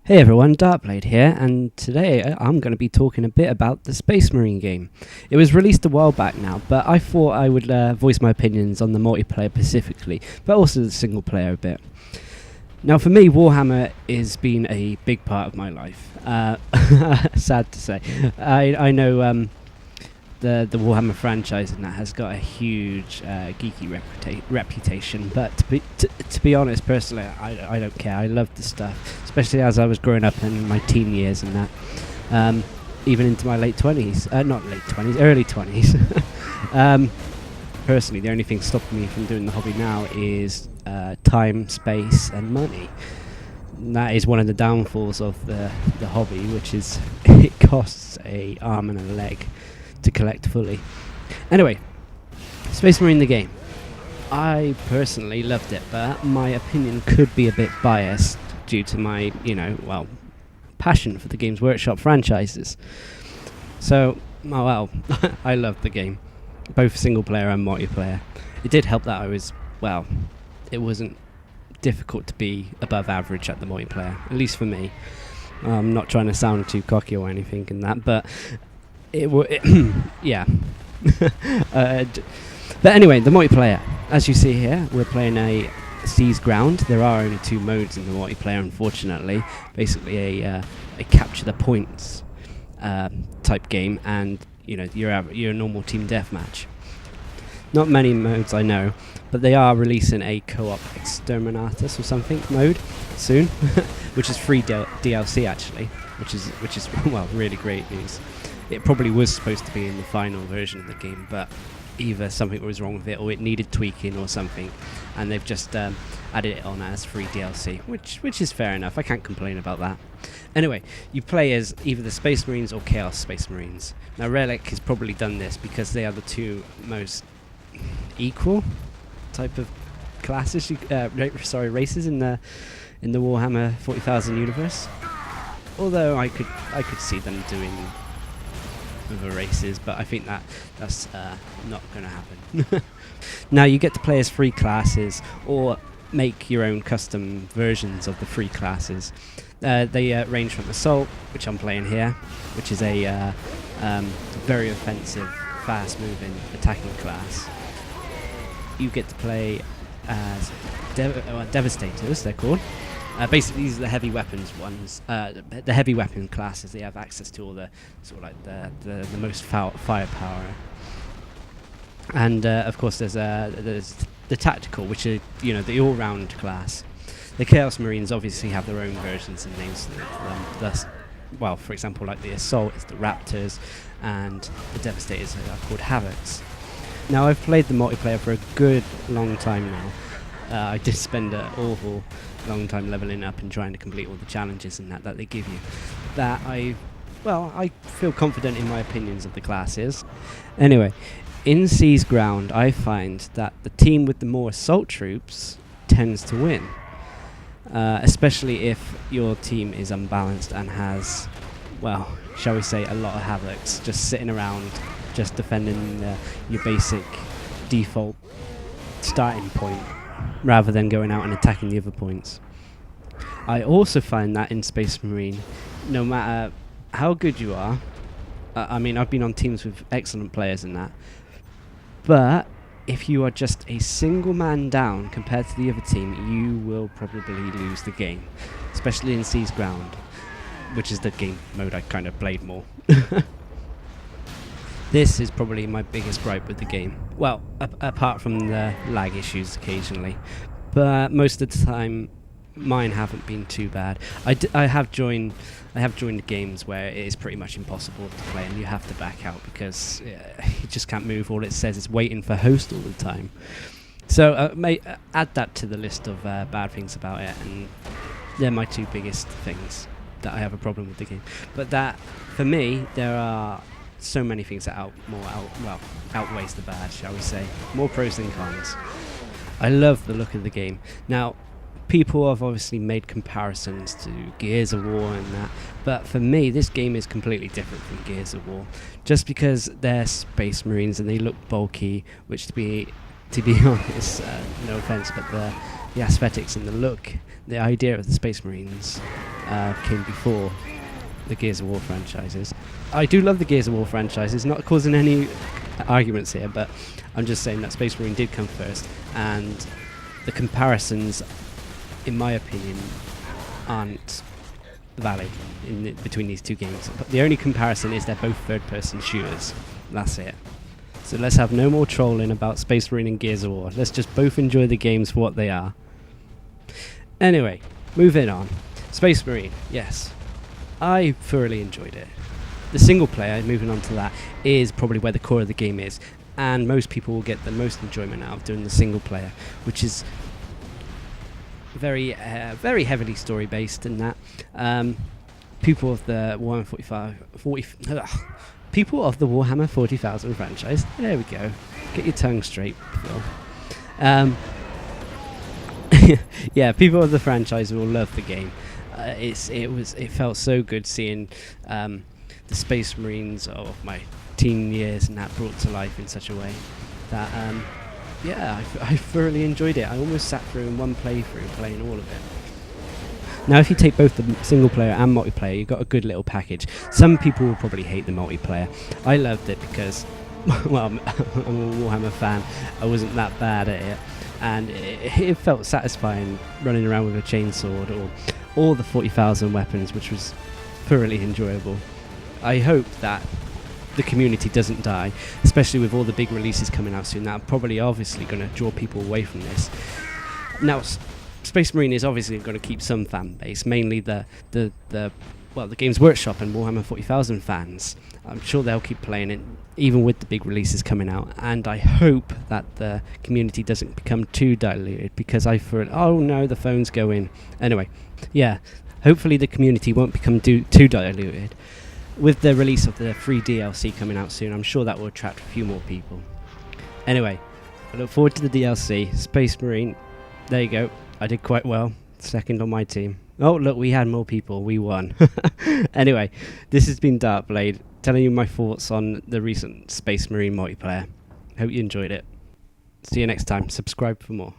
Hey everyone, Darcblade here, and today I'm going to be talking a bit about the Space Marine game. It was released a while back now, but I thought I would voice my opinions on the multiplayer specifically, but also the single player a bit. Now for me, Warhammer has been a big part of my life. Sad to say. I know the Warhammer franchise and that has got a huge geeky reputation, but to be honest, personally, I don't care. I love the stuff, especially as I was growing up in my teen years and that, even into my late 20s, not late 20s, early 20s. Personally, the only thing stopping me from doing the hobby now is time, space and money. And that is one of the downfalls of the hobby, which is it costs an arm and a leg to collect fully. Anyway, Space Marine the game. I personally loved it, but my opinion could be a bit biased due to my, passion for the Games Workshop franchises. So, I loved the game, both single player and multiplayer. It did help that it wasn't difficult to be above average at the multiplayer, at least for me. I'm not trying to sound too cocky or anything in that, but yeah. But anyway, the multiplayer. As you see here, we're playing a Seas Ground. There are only two modes in the multiplayer, unfortunately. Basically, a capture the points type game, and you're a normal team deathmatch. Not many modes I know, but they are releasing a co-op Exterminatus or something mode soon, which is free DLC actually, which is really great news. It probably was supposed to be in the final version of the game, but either something was wrong with it or it needed tweaking or something, and they've just added it on as free DLC, which is fair enough. I can't complain about that. Anyway, you play as either the Space Marines or Chaos Space Marines. Now Relic has probably done this because they are the two most equal type of classes, races in the Warhammer 40,000 universe. Although I could see them doing other races, but I think that's not going to happen. Now you get to play as free classes or make your own custom versions of the free classes. They range from Assault, which I'm playing here, which is a very offensive, fast-moving, attacking class. You get to play as Devastators, they're called. Basically, these are the heavy weapons ones. The heavy weapon classes. They have access to all the the most firepower. And of course, there's the tactical, which are the all-round class. The Chaos Marines obviously have their own versions and names for them. Thus, for example, like the Assault is the Raptors, and the Devastators are called Havocs. Now, I've played the multiplayer for a good long time now. I did spend an awful long time leveling up and trying to complete all the challenges and that they give you. That I feel confident in my opinions of the classes. Anyway, in Seas Ground, I find that the team with the more assault troops tends to win, especially if your team is unbalanced and has, shall we say, a lot of Havocs just sitting around, just defending your basic default starting point, rather than going out and attacking the other points. I also find that in Space Marine, no matter how good you are, I've been on teams with excellent players in that, but if you are just a single man down compared to the other team, you will probably lose the game, especially in Seas Ground, which is the game mode I kind of played more. This is probably my biggest gripe with the game. Well, apart from the lag issues occasionally, but most of the time, mine haven't been too bad. I have joined games where it is pretty much impossible to play, and you have to back out because you just can't move. All it says is waiting for host all the time. So add that to the list of bad things about it, and they're my two biggest things that I have a problem with the game. But that, for me, there are so many things that outweighs the bad, shall we say. More pros than cons. I love the look of the game. Now, people have obviously made comparisons to Gears of War and that, but for me, this game is completely different from Gears of War. Just because they're Space Marines and they look bulky, which to be honest, no offense, but the aesthetics and the look, the idea of the Space Marines came before the Gears of War franchises. I do love the Gears of War franchises, not causing any arguments here, but I'm just saying that Space Marine did come first, and the comparisons, in my opinion, aren't valid between these two games. But the only comparison is they're both third-person shooters. That's it. So let's have no more trolling about Space Marine and Gears of War. Let's just both enjoy the games for what they are. Anyway, moving on. Space Marine, yes. I thoroughly enjoyed it. The single player, moving on to that, is probably where the core of the game is, and most people will get the most enjoyment out of doing the single player, which is very heavily story based in that. People of the Warhammer 40,000 franchise. There we go. Get your tongue straight, Phil. Yeah, people of the franchise will love the game. It felt so good seeing the Space Marines of my teen years and that brought to life in such a way that I thoroughly enjoyed it. I almost sat through in one playthrough playing all of it. Now, if you take both the single player and multiplayer, you've got a good little package. Some people will probably hate the multiplayer. I loved it because, well, I'm a Warhammer fan. I wasn't that bad at it, and it felt satisfying running around with a chainsword or all the 40,000 weapons, which was thoroughly enjoyable. I hope that the community doesn't die, especially with all the big releases coming out soon. That are probably obviously going to draw people away from this. Now, Space Marine is obviously going to keep some fan base, mainly the Games Workshop and Warhammer 40,000 fans. I'm sure they'll keep playing it, even with the big releases coming out. And I hope that the community doesn't become too diluted, because oh no, the phone's going. Anyway, yeah, hopefully the community won't become too diluted. With the release of the free DLC coming out soon, I'm sure that will attract a few more people. Anyway, I look forward to the DLC. Space Marine, there you go. I did quite well. Second on my team. Oh, look, we had more people. We won. Anyway, this has been Darcblade, telling you my thoughts on the recent Space Marine multiplayer. Hope you enjoyed it. See you next time. Subscribe for more.